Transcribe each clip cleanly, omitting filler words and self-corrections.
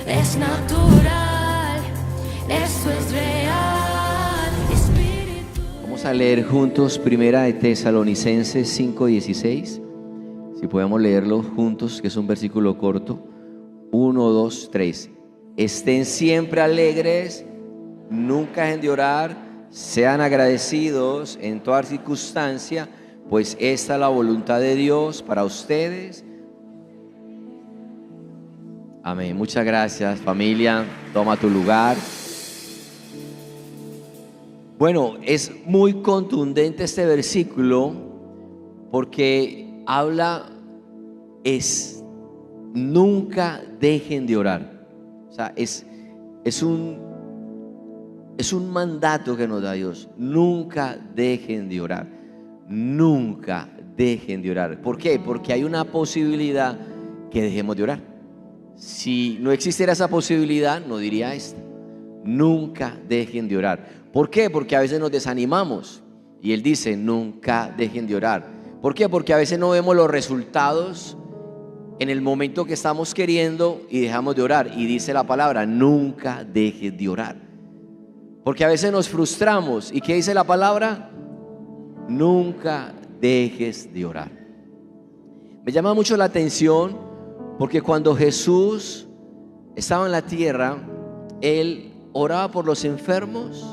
es natural, esto es real, espíritu. Vamos a leer juntos Primera de Tesalonicenses 5:16. Si podemos leerlo juntos, que es un versículo corto. 1, 2, 3. Estén siempre alegres, nunca dejen de orar, sean agradecidos en toda circunstancia, pues esta es la voluntad de Dios para ustedes. Amén. Muchas gracias, familia. Toma tu lugar. Bueno, es muy contundente este versículo porque habla nunca dejen de orar. O sea, es un mandato que nos da Dios. Nunca dejen de orar. Nunca dejen de orar. ¿Por qué? Porque hay una posibilidad que dejemos de orar. Si no existiera esa posibilidad, no diría esta. Nunca dejen de orar. ¿Por qué? Porque a veces nos desanimamos. Y Él dice, nunca dejen de orar. ¿Por qué? Porque a veces no vemos los resultados en el momento que estamos queriendo y dejamos de orar. Y dice la palabra, nunca dejes de orar. Porque a veces nos frustramos. ¿Y qué dice la palabra? Nunca dejes de orar. Me llama mucho la atención porque cuando Jesús estaba en la tierra, Él oraba por los enfermos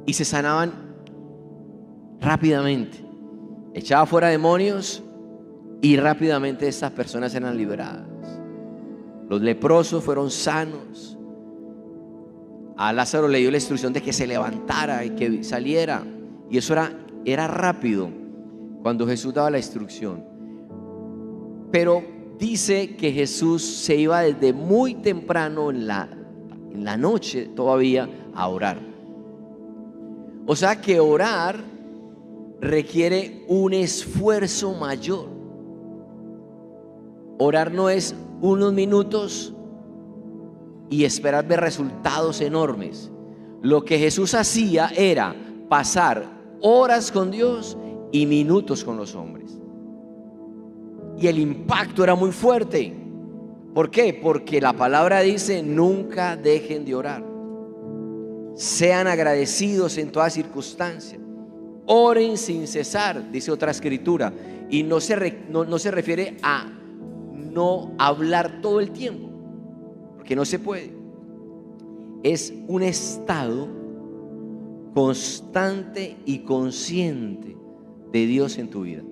y se sanaban rápidamente. Echaba fuera demonios y rápidamente estas personas eran liberadas. Los leprosos fueron sanos. A Lázaro le dio la instrucción de que se levantara y que saliera. Y eso era rápido cuando Jesús daba la instrucción. Pero dice que Jesús se iba desde muy temprano en la noche todavía a orar. O sea que orar requiere un esfuerzo mayor. Orar no es unos minutos y esperar ver resultados enormes. Lo que Jesús hacía era pasar horas con Dios y minutos con los hombres. Y el impacto era muy fuerte. ¿Por qué? Porque la palabra dice, nunca dejen de orar. Sean agradecidos en toda circunstancia. Oren sin cesar, dice otra escritura. Y no se refiere a no hablar todo el tiempo, porque no se puede. Es un estado constante y consciente de Dios en tu vida.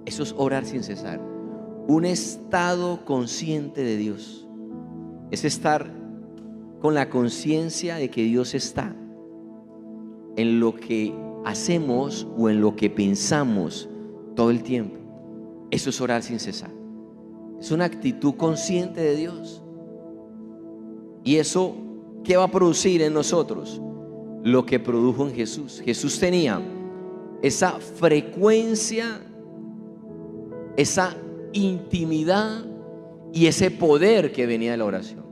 Eso es orar sin cesar. Un estado consciente de Dios es estar con la conciencia de que Dios está en lo que hacemos o en lo que pensamos todo el tiempo. Eso es orar sin cesar. Es una actitud consciente de Dios. Y eso, ¿qué va a producir en nosotros? Lo que produjo en Jesús. Jesús tenía esa frecuencia, esa intimidad y ese poder que venía de la oración.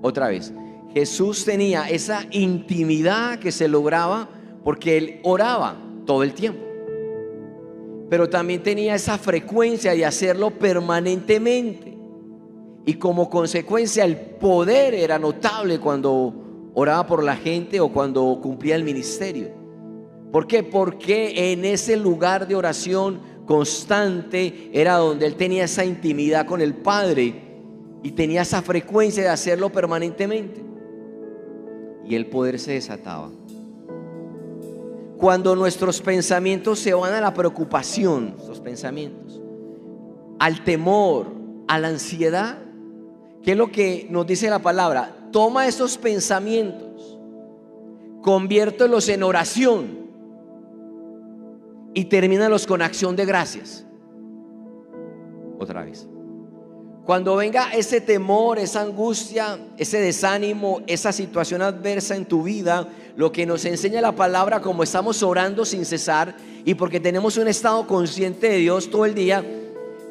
Otra vez, Jesús tenía esa intimidad que se lograba porque Él oraba todo el tiempo. Pero también tenía esa frecuencia de hacerlo permanentemente. Y como consecuencia el poder era notable cuando oraba por la gente o cuando cumplía el ministerio. ¿Por qué? Porque en ese lugar de oración constante era donde Él tenía esa intimidad con el Padre y tenía esa frecuencia de hacerlo permanentemente. Y el poder se desataba. Cuando nuestros pensamientos se van a la preocupación, nuestros pensamientos, al temor, a la ansiedad, ¿qué es lo que nos dice la palabra? Toma esos pensamientos, conviértelos en oración y termínalos con acción de gracias. Otra vez. Cuando venga ese temor, esa angustia, ese desánimo, esa situación adversa en tu vida, lo que nos enseña la palabra, como estamos orando sin cesar y porque tenemos un estado consciente de Dios todo el día,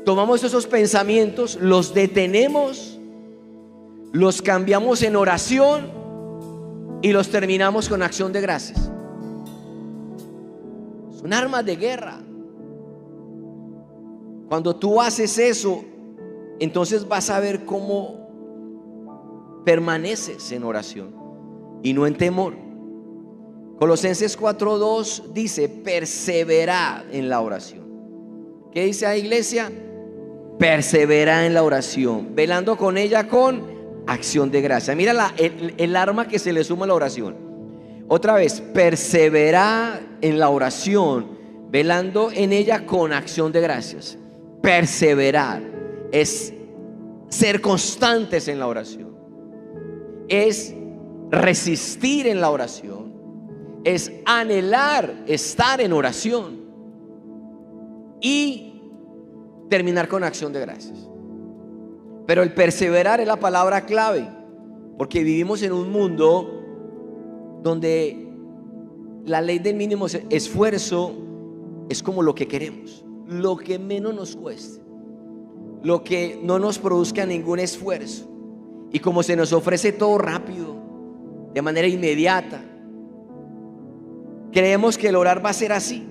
tomamos esos pensamientos, los detenemos, los cambiamos en oración y los terminamos con acción de gracias. Son armas de guerra. Cuando tú haces eso, entonces vas a ver cómo permaneces en oración y no en temor. Colosenses 4:2 dice: perseverad en la oración. ¿Qué dice la iglesia? Persevera en la oración, velando con ella con acción de gracia. Mira el arma que se le suma a la oración. Otra vez, persevera en la oración, velando en ella con acción de gracias. Perseverar es ser constantes en la oración, es resistir en la oración, es anhelar estar en oración y terminar con acción de gracias. Pero el perseverar es la palabra clave, porque vivimos en un mundo donde la ley del mínimo esfuerzo es como lo que queremos, lo que menos nos cueste, lo que no nos produzca ningún esfuerzo. Y como se nos ofrece todo rápido, de manera inmediata, creemos que el orar va a ser así.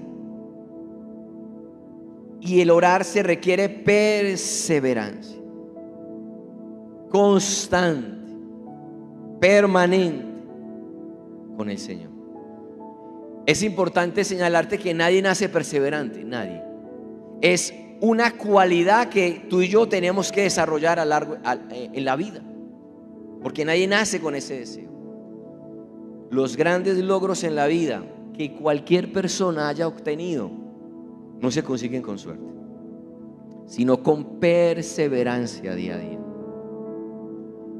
Y el orar se requiere perseverancia, constante, permanente con el Señor. Es importante señalarte que nadie nace perseverante, nadie. Es una cualidad que tú y yo tenemos que desarrollar en la vida, porque nadie nace con ese deseo. Los grandes logros en la vida que cualquier persona haya obtenido no se consiguen con suerte, sino con perseverancia día a día.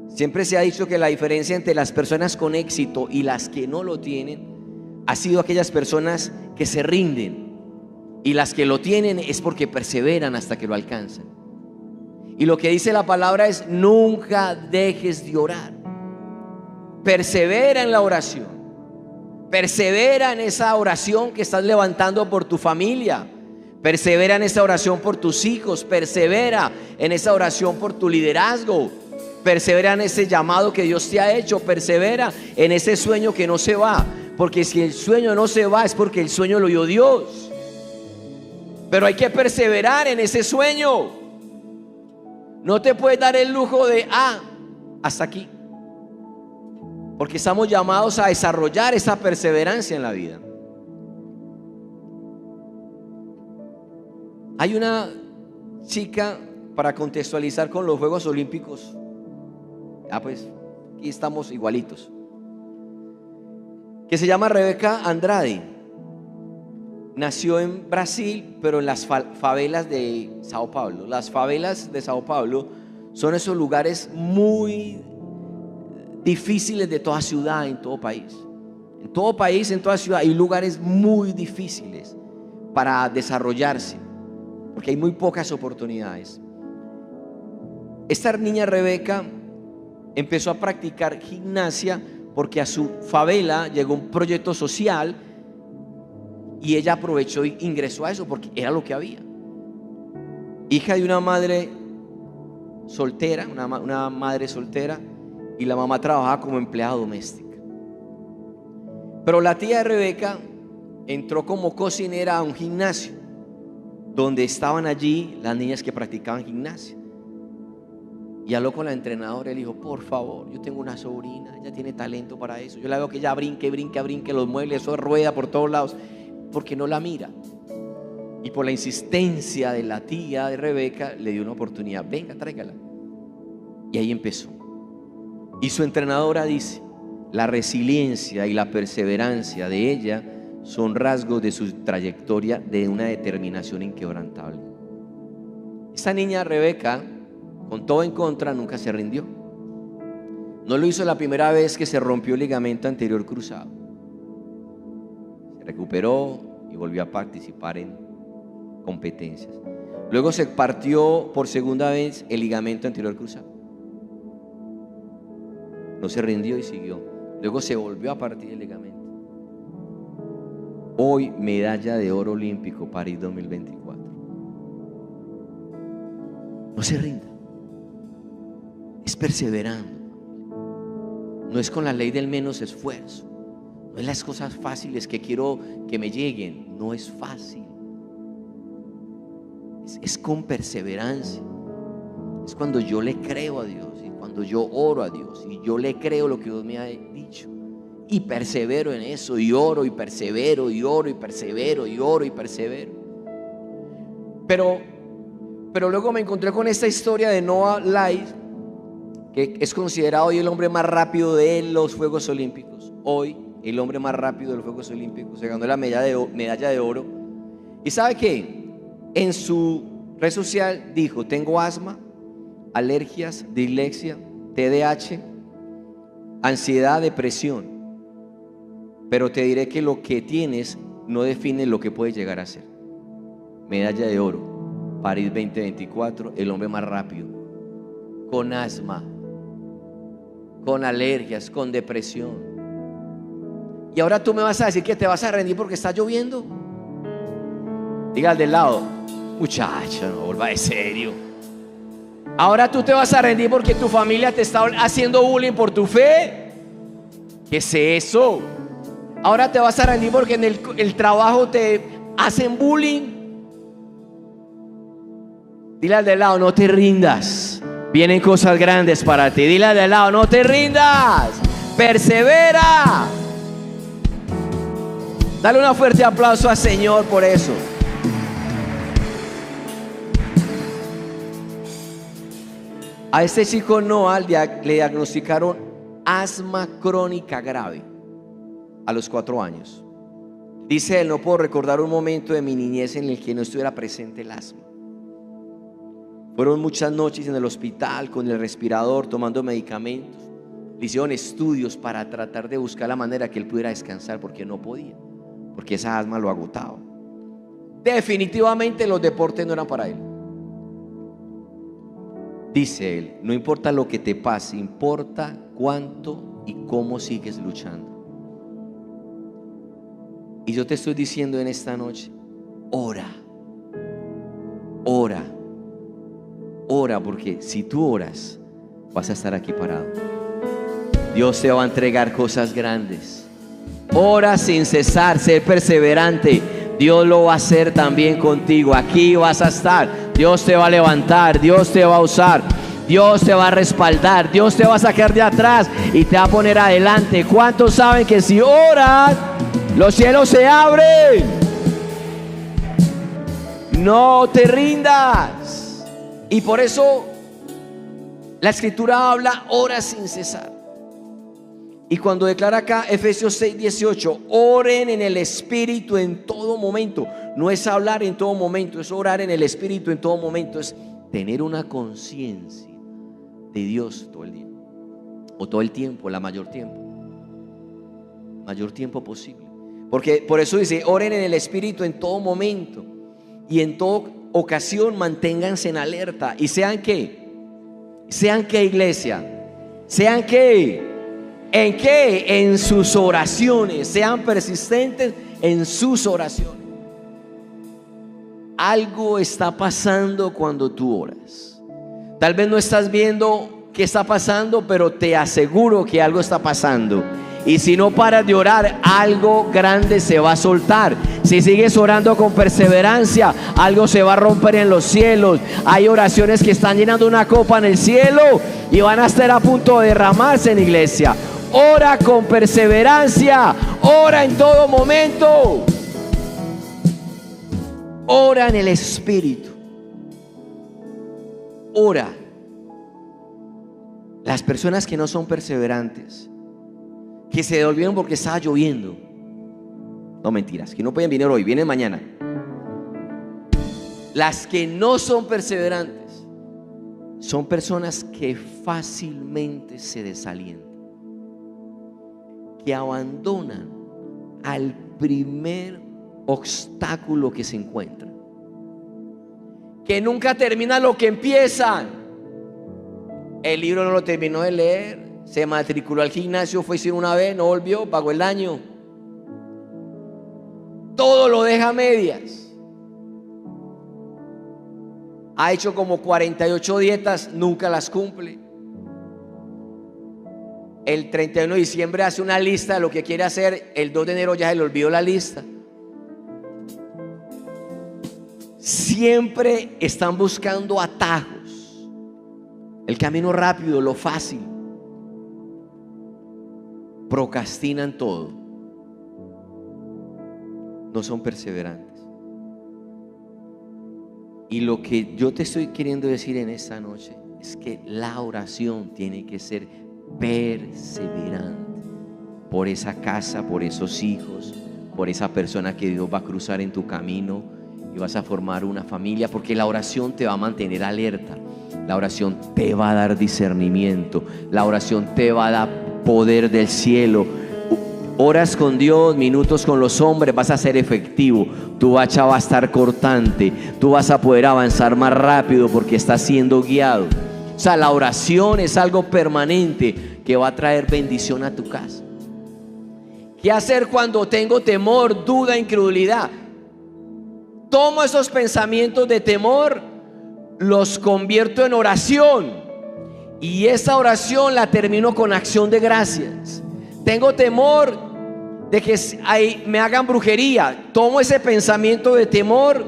Siempre se ha dicho que la diferencia entre las personas con éxito y las que no lo tienen ha sido aquellas personas que se rinden, y las que lo tienen es porque perseveran hasta que lo alcanzan. Y lo que dice la palabra es: nunca dejes de orar. Persevera en la oración, persevera en esa oración que estás levantando por tu familia, persevera en esa oración por tus hijos, persevera en esa oración por tu liderazgo, persevera en ese llamado que Dios te ha hecho, persevera en ese sueño que no se va, porque si el sueño no se va es porque el sueño lo dio Dios. Pero hay que perseverar en ese sueño. No te puedes dar el lujo de hasta aquí, porque estamos llamados a desarrollar esa perseverancia en la vida. Hay una chica, para contextualizar con los Juegos Olímpicos, pues aquí estamos igualitos, que se llama Rebeca Andrade. Nació en Brasil, pero en las favelas de Sao Paulo. Las favelas de Sao Paulo son esos lugares muy difíciles de toda ciudad, en todo país. En todo país, en toda ciudad hay lugares muy difíciles para desarrollarse, porque hay muy pocas oportunidades. Esta niña Rebeca empezó a practicar gimnasia porque a su favela llegó un proyecto social y ella aprovechó e ingresó a eso porque era lo que había. Hija de una madre soltera, una madre soltera, y la mamá trabajaba como empleada doméstica. Pero la tía de Rebeca entró como cocinera a un gimnasio donde estaban allí las niñas que practicaban gimnasia, y habló con la entrenadora y le dijo: por favor, yo tengo una sobrina, ella tiene talento para eso, yo la veo que ella brinque los muebles, eso rueda por todos lados, porque no la mira. Y por la insistencia de la tía de Rebeca le dio una oportunidad: venga, tráigala. Y ahí empezó. Y su entrenadora dice: la resiliencia y la perseverancia de ella son rasgos de su trayectoria de una determinación inquebrantable. Esta niña Rebeca, con todo en contra, nunca se rindió. No lo hizo la primera vez que se rompió el ligamento anterior cruzado. Se recuperó y volvió a participar en competencias. Luego se partió por segunda vez el ligamento anterior cruzado. No se rindió y siguió. Luego se volvió a partir el ligamento. Hoy medalla de oro olímpico París 2024. No se rinda. Es perseverando. No es con la ley del menos esfuerzo. No es las cosas fáciles que quiero que me lleguen. No es fácil. Es con perseverancia. es cuando yo le creo a Dios y cuando yo oro a Dios y yo le creo lo que Dios me ha dicho y persevero en eso y oro y persevero y oro y persevero y oro y persevero. Pero luego me encontré con esta historia de Noah Lyles, que es considerado hoy el hombre más rápido de los Juegos Olímpicos. Hoy el hombre más rápido de los Juegos Olímpicos, se ganó la medalla de oro. ¿Y sabe qué? En su red social dijo: tengo asma, alergias, dislexia, TDAH, ansiedad, depresión, pero te diré que lo que tienes no define lo que puedes llegar a ser. Medalla de oro, París 2024, el hombre más rápido, con asma, con alergias, con depresión. Y ahora tú me vas a decir que te vas a rendir porque está lloviendo. Diga al del lado: muchacho, no vuelva de serio. Ahora tú te vas a rendir porque tu familia te está haciendo bullying por tu fe. ¿Qué es eso? Ahora te vas a rendir porque en el trabajo te hacen bullying. Dile al del lado: no te rindas, vienen cosas grandes para ti. Dile al del lado: no te rindas, persevera. Dale un fuerte aplauso al Señor por eso. A este chico Noah le diagnosticaron asma crónica grave a los 4 años. Dice él: no puedo recordar un momento de mi niñez en el que no estuviera presente el asma. Fueron muchas noches en el hospital con el respirador, tomando medicamentos. Le hicieron estudios para tratar de buscar la manera que él pudiera descansar, porque no podía, porque esa asma lo agotaba. Definitivamente los deportes no eran para él. Dice él: no importa lo que te pase, importa cuánto y cómo sigues luchando. Y yo te estoy diciendo en esta noche: ora, ora, ora, porque si tú oras vas a estar aquí parado. Dios te va a entregar cosas grandes. Ora sin cesar, sé perseverante. Dios lo va a hacer también contigo. Aquí vas a estar. Dios te va a levantar, Dios te va a usar, Dios te va a respaldar, Dios te va a sacar de atrás y te va a poner adelante. ¿Cuántos saben que si oras, los cielos se abren? No te rindas. Y por eso la Escritura habla: ora sin cesar. Y cuando declara acá Efesios 6:18, oren en el Espíritu en todo momento. No es hablar en todo momento, es orar en el Espíritu en todo momento. Es tener una conciencia de Dios todo el día, o todo el tiempo, la mayor tiempo posible. Porque por eso dice: oren en el Espíritu en todo momento y en toda ocasión manténganse en alerta. ¿Y sean qué? ¿Sean qué, iglesia? ¿Sean qué? ¿En qué? En sus oraciones. Sean persistentes en sus oraciones. Algo está pasando cuando tú oras. Tal vez no estás viendo qué está pasando, pero te aseguro que algo está pasando. Y si no paras de orar, algo grande se va a soltar. Si sigues orando con perseverancia, algo se va a romper en los cielos. Hay oraciones que están llenando una copa en el cielo y van a estar a punto de derramarse en iglesia. Ora con perseverancia, ora en todo momento. Ora en el Espíritu. Ora. Las personas que no son perseverantes, que se devolvieron porque estaba lloviendo, no, mentiras, que no pueden venir hoy, vienen mañana. Las que no son perseverantes son personas que fácilmente se desalientan, que abandonan al primer obstáculo que se encuentran, que nunca terminan lo que empiezan. El libro no lo terminó de leer, se matriculó al gimnasio, fue a ir una vez, no volvió, pagó el año. Todo lo deja a medias. Ha hecho como 48 dietas, nunca las cumple. El 31 de diciembre hace una lista de lo que quiere hacer, el 2 de enero ya se le olvidó la lista. Siempre están buscando atajos el camino rápido, lo fácil. Procrastinan todo. No son perseverantes. Y lo que yo te estoy queriendo decir en esta noche es que la oración tiene que ser perseverante por esa casa, por esos hijos, por esa persona que Dios va a cruzar en tu camino y vas a formar una familia, porque la oración te va a mantener alerta. La oración te va a dar discernimiento. La oración te va a dar poder del cielo. Horas con Dios, minutos con los hombres, vas a ser efectivo. Tu hacha va a estar cortante. Tú vas a poder avanzar más rápido porque estás siendo guiado. O sea, la oración es algo permanente que va a traer bendición a tu casa. ¿Qué hacer cuando tengo temor, duda, incredulidad? Tomo esos pensamientos de temor, los convierto en oración, y esa oración la termino con acción de gracias. Tengo temor de que me hagan brujería. Tomo ese pensamiento de temor,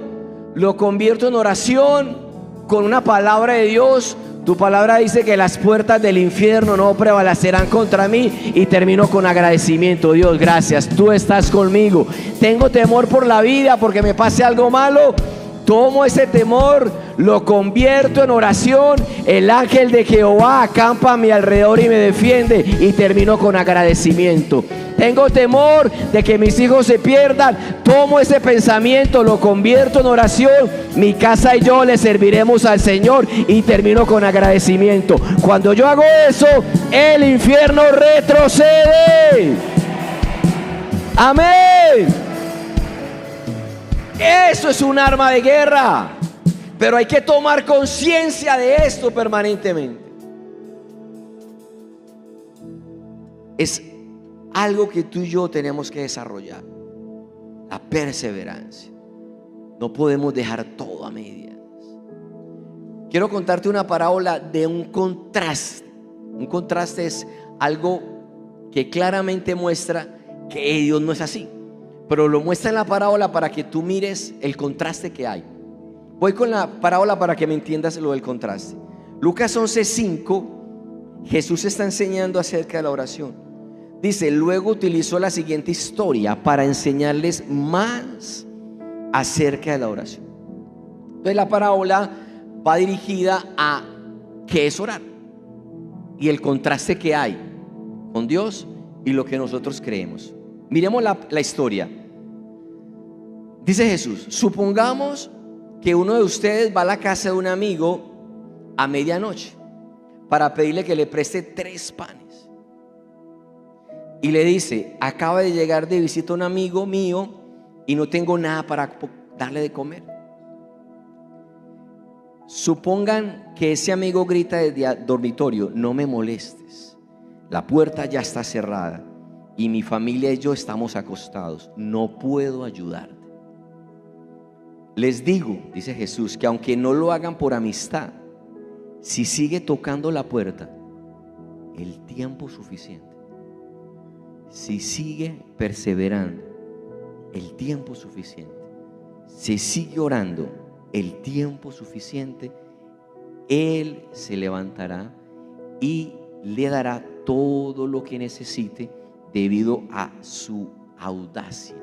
lo convierto en oración con una palabra de Dios. Tu palabra dice que las puertas del infierno no prevalecerán contra mí, y termino con agradecimiento. Dios, gracias, tú estás conmigo. Tengo temor por la vida porque me pase algo malo. Tomo ese temor, lo convierto en oración. El ángel de Jehová acampa a mi alrededor y me defiende, y termino con agradecimiento. Tengo temor de que mis hijos se pierdan. Tomo ese pensamiento, lo convierto en oración. Mi casa y yo le serviremos al Señor, y termino con agradecimiento. Cuando yo hago eso, el infierno retrocede. Amén. Eso es un arma de guerra, pero hay que tomar conciencia de esto permanentemente. Es algo que tú y yo tenemos que desarrollar, la perseverancia. No podemos dejar todo a medias. Quiero contarte una parábola de un contraste. Un contraste es algo que claramente muestra que Dios no es así, pero lo muestra en la parábola para que tú mires el contraste que hay. Voy con la parábola para que me entiendas lo del contraste. Lucas 11:5, Jesús está enseñando acerca de la oración. Dice: luego utilizó la siguiente historia para enseñarles más acerca de la oración. Entonces la parábola va dirigida a qué es orar y el contraste que hay con Dios y lo que nosotros creemos. Miremos la historia. Dice Jesús: supongamos que uno de ustedes va a la casa de un amigo a medianoche para pedirle que le preste 3 panes. Y le dice: acaba de llegar de visita un amigo mío y no tengo nada para darle de comer. Supongan que ese amigo grita desde el dormitorio: no me molestes, la puerta ya está cerrada y mi familia y yo estamos acostados, no puedo ayudarte. Les digo, dice Jesús, que aunque no lo hagan por amistad, si sigue tocando la puerta el tiempo suficiente, si sigue perseverando el tiempo suficiente, si sigue orando el tiempo suficiente, Él se levantará y le dará todo lo que necesite debido a su audacia,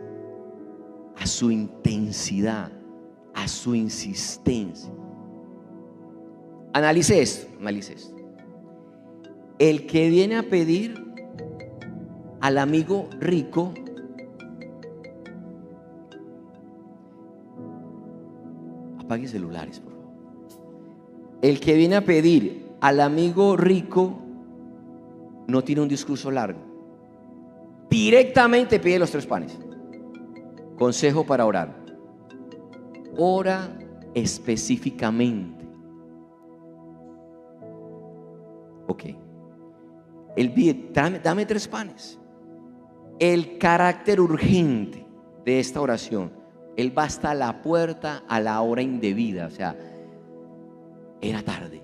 a su intensidad, a su insistencia. Analice esto, analice esto. El que viene a pedir al amigo rico, apaguen celulares, por favor. El que viene a pedir al amigo rico no tiene un discurso largo. Directamente pide los 3 panes. Consejo para orar: ora específicamente. Ok. Él pide: dame 3 panes. El carácter urgente de esta oración: Él va hasta la puerta a la hora indebida, o sea, era tarde.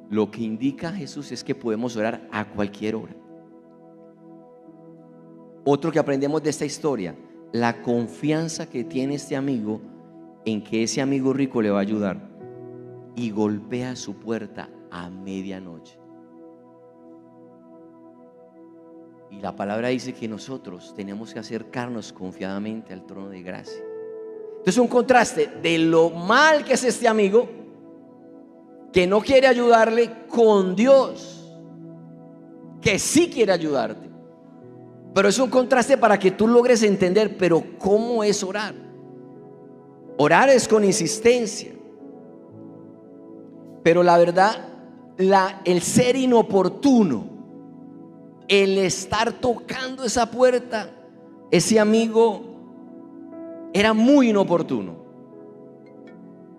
Lo que indica Jesús es que podemos orar a cualquier hora. Otro que aprendemos de esta historia: la confianza que tiene este amigo en que ese amigo rico le va a ayudar, y golpea su puerta a medianoche. Y la palabra dice que nosotros tenemos que acercarnos confiadamente al trono de gracia. Entonces, un contraste de lo mal que es este amigo, que no quiere ayudarle, con Dios, que sí quiere ayudarte. Pero es un contraste para que tú logres entender, pero ¿cómo es orar? Orar es con insistencia. Pero la verdad, el ser inoportuno, el estar tocando esa puerta, ese amigo era muy inoportuno.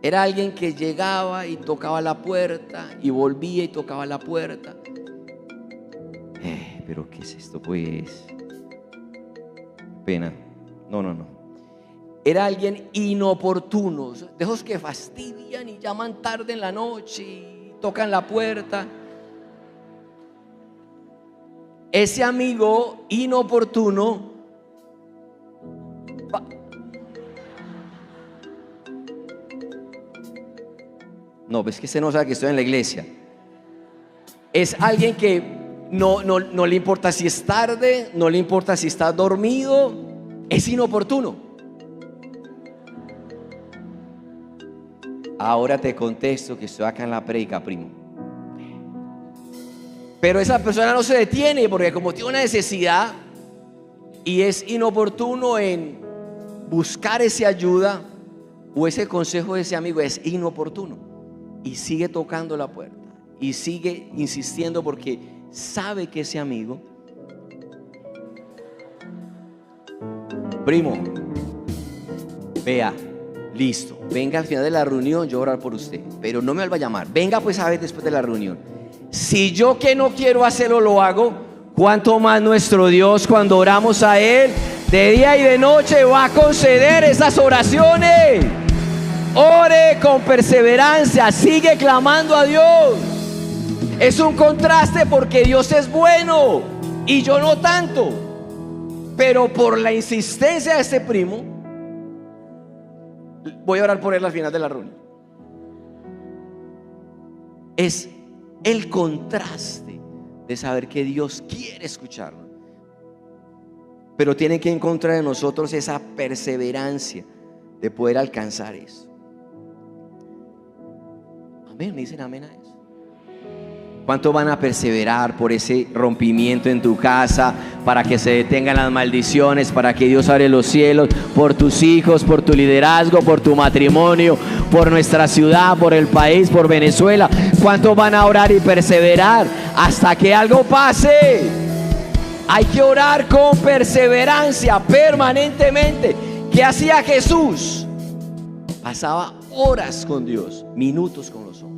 Era alguien que llegaba y tocaba la puerta y volvía y tocaba la puerta. Pero ¿qué es esto? Pues pena. No. Era alguien inoportuno, de esos que fastidian y llaman tarde en la noche y tocan la puerta. Ese amigo inoportuno no, ves que usted no sabe que estoy en la iglesia. Es alguien que no le importa si es tarde, no le importa si está dormido, es inoportuno. Ahora te contesto que estoy acá en la predica, primo. Pero esa persona no se detiene porque como tiene una necesidad y es inoportuno en buscar esa ayuda o ese consejo de ese amigo, es inoportuno. Y sigue tocando la puerta y sigue insistiendo porque sabe que ese amigo, primo, vea, listo, venga al final de la reunión, yo voy a orar por usted, pero no me vuelva a llamar, venga pues a ver después de la reunión. Si yo que no quiero hacerlo lo hago, ¿cuánto más nuestro Dios cuando oramos a Él de día y de noche va a conceder esas oraciones? Ore con perseverancia, sigue clamando a Dios. Es un contraste porque Dios es bueno y yo no tanto. Pero por la insistencia de este primo, voy a orar por él al final de la reunión. Es el contraste de saber que Dios quiere escucharnos, pero tiene que encontrar en nosotros esa perseverancia de poder alcanzar eso. Amén, me dicen amén a eso. ¿Cuántos van a perseverar por ese rompimiento en tu casa, para que se detengan las maldiciones, para que Dios abra los cielos por tus hijos, por tu liderazgo, por tu matrimonio, por nuestra ciudad, por el país, por Venezuela? ¿Cuántos van a orar y perseverar hasta que algo pase? Hay que orar con perseverancia permanentemente. ¿Qué hacía Jesús? Pasaba horas con Dios, minutos con los hombres.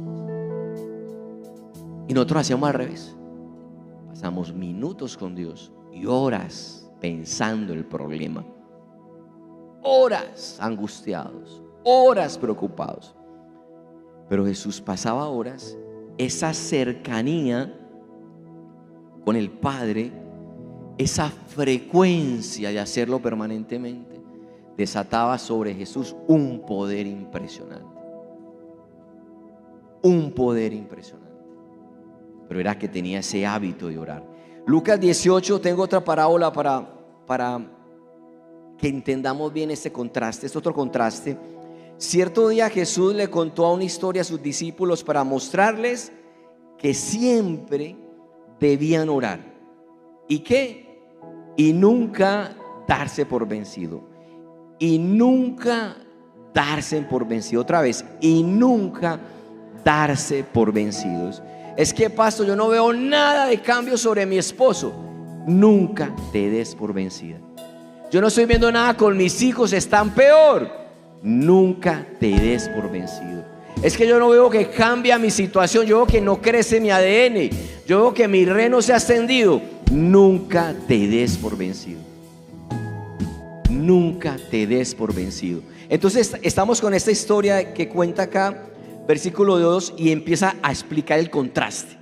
Y nosotros hacíamos al revés. Pasamos minutos con Dios y horas pensando el problema, horas angustiados, horas preocupados. Pero Jesús pasaba horas, esa cercanía con el Padre, esa frecuencia de hacerlo permanentemente, desataba sobre Jesús un poder impresionante. Un poder impresionante. Pero era que tenía ese hábito de orar. Lucas 18, tengo otra parábola para que entendamos bien este contraste, este otro contraste. Cierto día Jesús le contó una historia a sus discípulos para mostrarles que siempre debían orar. ¿Y qué? Y nunca darse por vencido. Y nunca darse por vencido. Otra vez, y nunca darse por vencidos. Es que, pastor, yo no veo nada de cambio sobre mi esposo. Nunca te des por vencida. Yo no estoy viendo nada con mis hijos, están peor. Nunca te des por vencido. Es que yo no veo que cambia mi situación, yo veo que no crece mi ADN, yo veo que mi reno se ha extendido. Nunca te des por vencido. Nunca te des por vencido. Entonces estamos con esta historia que cuenta acá, versículo 2, y empieza a explicar el contraste.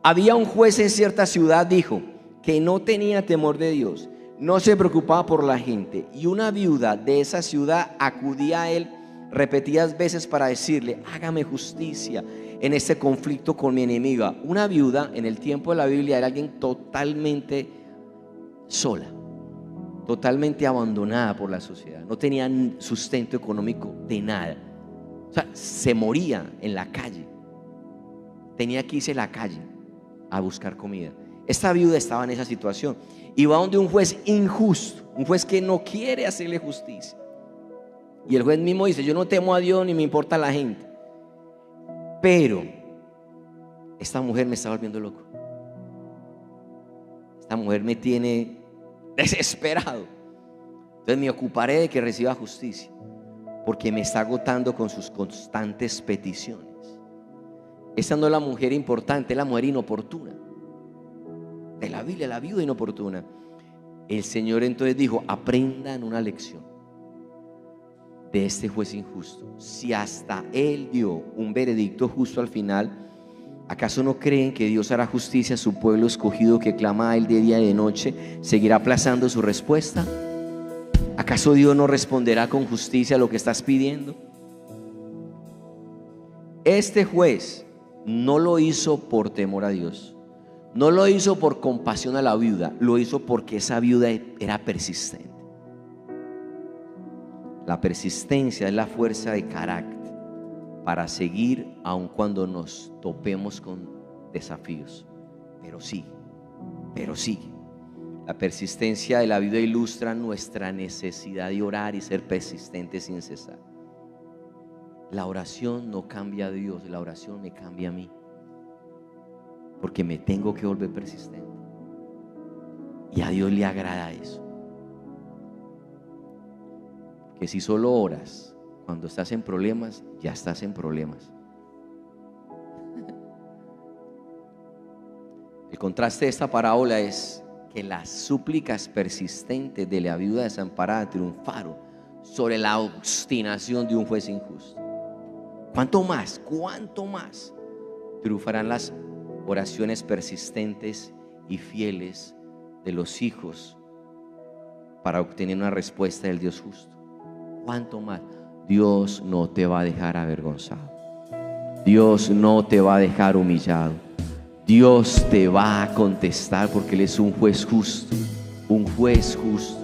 Había un juez en cierta ciudad, dijo, que no tenía temor de Dios, no se preocupaba por la gente, y una viuda de esa ciudad acudía a él repetidas veces para decirle: hágame justicia en este conflicto con mi enemiga. Una viuda en el tiempo de la Biblia era alguien totalmente sola, totalmente abandonada por la sociedad, no tenía sustento económico de nada. O sea, se moría en la calle, tenía que irse a la calle a buscar comida. Esta viuda estaba en esa situación y va donde un juez injusto, un juez que no quiere hacerle justicia. Y el juez mismo dice: yo no temo a Dios ni me importa la gente, pero esta mujer me está volviendo loco. Esta mujer me tiene desesperado. Entonces me ocuparé de que reciba justicia, porque me está agotando con sus constantes peticiones. Esta no es la mujer importante, es la mujer inoportuna de la Biblia, la viuda inoportuna. El Señor entonces dijo: aprendan una lección de este juez injusto. Si hasta él dio un veredicto justo al final, ¿acaso no creen que Dios hará justicia a su pueblo escogido que clama a él de día y de noche? ¿Seguirá aplazando su respuesta? ¿Acaso Dios no responderá con justicia a lo que estás pidiendo? Este juez no lo hizo por temor a Dios, no lo hizo por compasión a la viuda, lo hizo porque esa viuda era persistente. La persistencia es la fuerza de carácter para seguir aun cuando nos topemos con desafíos. Pero sigue. La persistencia de la vida ilustra nuestra necesidad de orar y ser persistentes sin cesar. La oración no cambia a Dios, la oración me cambia a mí, porque me tengo que volver persistente. Y a Dios le agrada eso. Que si solo oras cuando estás en problemas, ya estás en problemas. El contraste de esta parábola es que las súplicas persistentes de la viuda desamparada triunfaron sobre la obstinación de un juez injusto. ¿Cuánto más triunfarán las oraciones persistentes y fieles de los hijos para obtener una respuesta del Dios justo? ¿Cuánto más? Dios no te va a dejar avergonzado. Dios no te va a dejar humillado. Dios te va a contestar, porque Él es un juez justo. Un juez justo.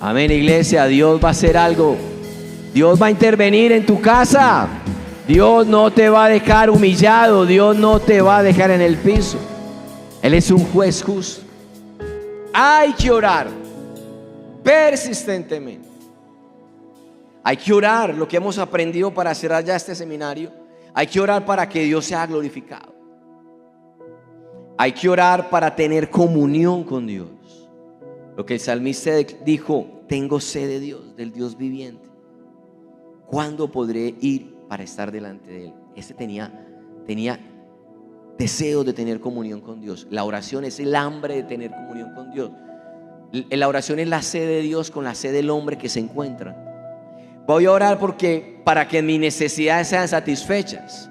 Amén, iglesia. Dios va a hacer algo. Dios va a intervenir en tu casa. Dios no te va a dejar humillado. Dios no te va a dejar en el piso. Él es un juez justo. Hay que orar persistentemente. Hay que orar, lo que hemos aprendido para cerrar ya este seminario. Hay que orar para que Dios sea glorificado. Hay que orar para tener comunión con Dios. Lo que el salmista dijo: tengo sed de Dios, del Dios viviente. ¿Cuándo podré ir para estar delante de Él? Este tenía deseo de tener comunión con Dios. La oración es el hambre de tener comunión con Dios. La oración es la sed de Dios con la sed del hombre que se encuentra. Voy a orar para que mis necesidades sean satisfechas.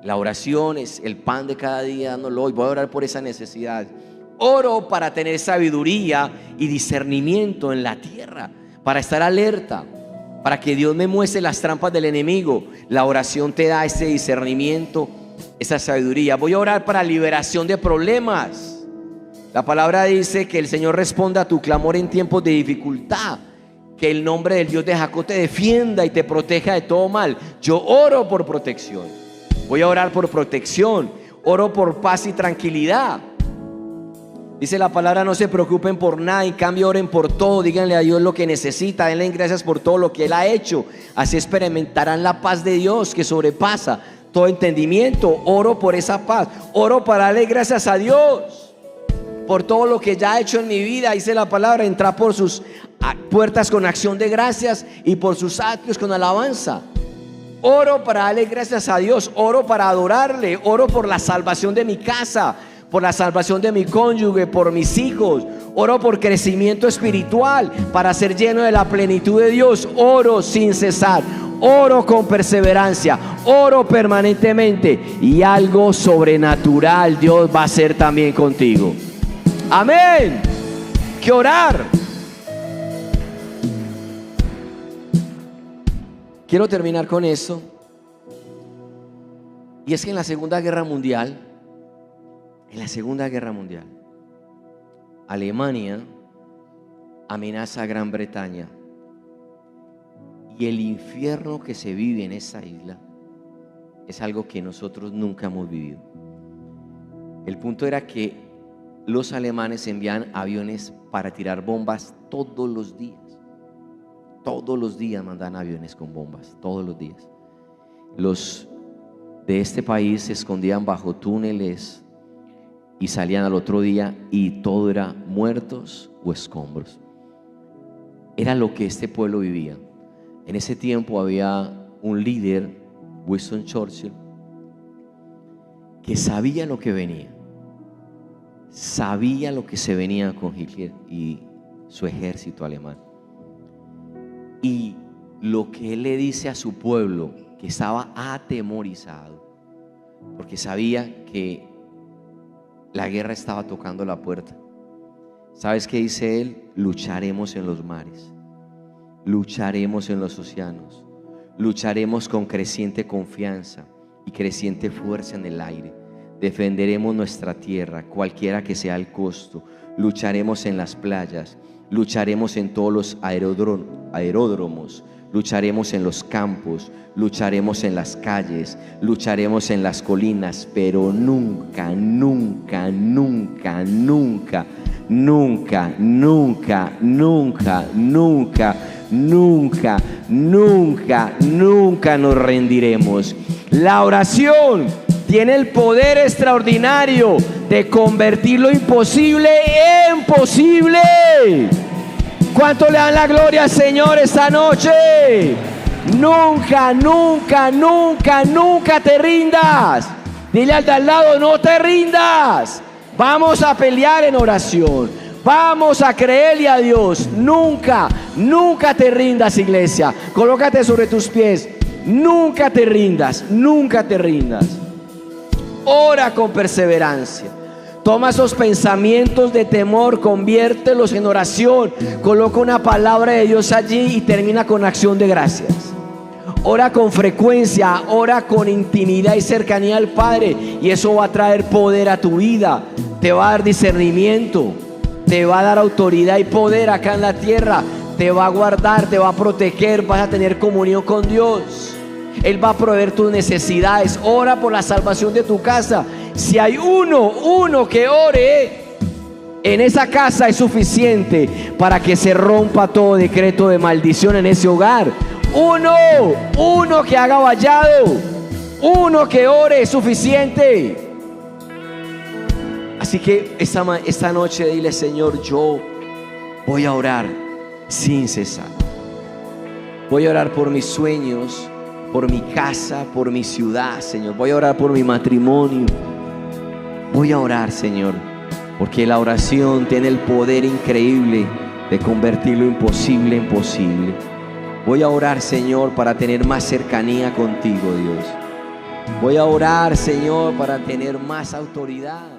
La oración es el pan de cada día dándolo hoy. Voy a orar por esa necesidad. Oro para tener sabiduría y discernimiento en la tierra, para estar alerta, para que Dios me muestre las trampas del enemigo. La oración te da ese discernimiento, esa sabiduría. Voy a orar para liberación de problemas. La palabra dice que el Señor responda a tu clamor en tiempos de dificultad. Que el nombre del Dios de Jacob te defienda y te proteja de todo mal. Yo oro por protección. Voy a orar por protección. Oro por paz y tranquilidad. Dice la palabra: no se preocupen por nada, en cambio oren por todo. Díganle a Dios lo que necesita. Denle gracias por todo lo que Él ha hecho. Así experimentarán la paz de Dios que sobrepasa todo entendimiento. Oro por esa paz. Oro para darle gracias a Dios por todo lo que ya ha hecho en mi vida. Dice la palabra: entrar por sus puertas con acción de gracias y por sus atrios con alabanza. Oro para darle gracias a Dios. Oro para adorarle. Oro por la salvación de mi casa, por la salvación de mi cónyuge, por mis hijos. Oro por crecimiento espiritual, para ser lleno de la plenitud de Dios. Oro sin cesar. Oro con perseverancia. Oro permanentemente. Y algo sobrenatural Dios va a hacer también contigo. Amén. Que orar. quiero terminar con esto. Y es que en la Segunda Guerra Mundial, Alemania amenaza a Gran Bretaña. Y el infierno que se vive en esa isla es algo que nosotros nunca hemos vivido. El punto era que los alemanes envían aviones para tirar bombas todos los días. Todos los días mandan aviones con bombas, todos los días. Los de este país se escondían bajo túneles y salían al otro día y todo era muertos o escombros. Era lo que este pueblo vivía. En ese tiempo había un líder, Winston Churchill, que sabía lo que venía. Sabía lo que se venía con Hitler y su ejército alemán. Y lo que él le dice a su pueblo, que estaba atemorizado, porque sabía que la guerra estaba tocando la puerta. ¿Sabes qué dice él? Lucharemos en los mares, lucharemos en los océanos, lucharemos con creciente confianza y creciente fuerza en el aire. Defenderemos nuestra tierra, cualquiera que sea el costo. Lucharemos en las playas, lucharemos en todos los aeródromos, lucharemos en los campos, lucharemos en las calles, lucharemos en las colinas, pero nunca, nunca, nunca, nunca, nunca, nunca, nunca, nunca, nunca, nunca, nunca nos rendiremos. La oración tiene el poder extraordinario de convertir lo imposible en posible. ¿Cuánto le dan la gloria al Señor esta noche? Nunca, nunca, nunca, nunca te rindas. Dile al de al lado, no te rindas. Vamos a pelear en oración. Vamos a creerle a Dios. Nunca, nunca te rindas, iglesia. Colócate sobre tus pies. Nunca te rindas, nunca te rindas. Ora con perseverancia. Toma esos pensamientos de temor, conviértelos en oración. Coloca una palabra de Dios allí y termina con acción de gracias. Ora con frecuencia, ora con intimidad y cercanía al Padre, y eso va a traer poder a tu vida. Te va a dar discernimiento, te va a dar autoridad y poder acá en la tierra. Te va a guardar, te va a proteger, vas a tener comunión con Dios. Él va a proveer tus necesidades. Ora por la salvación de tu casa. Si hay uno que ore en esa casa, es suficiente para que se rompa todo decreto de maldición en ese hogar. Uno que haga vallado, uno que ore es suficiente. Así que esta noche dile: Señor, yo voy a orar sin cesar. Voy a orar por mis sueños, por mi casa, por mi ciudad, Señor. Voy a orar por mi matrimonio. Voy a orar, Señor, porque la oración tiene el poder increíble de convertir lo imposible en posible. Voy a orar, Señor, para tener más cercanía contigo, Dios. Voy a orar, Señor, para tener más autoridad.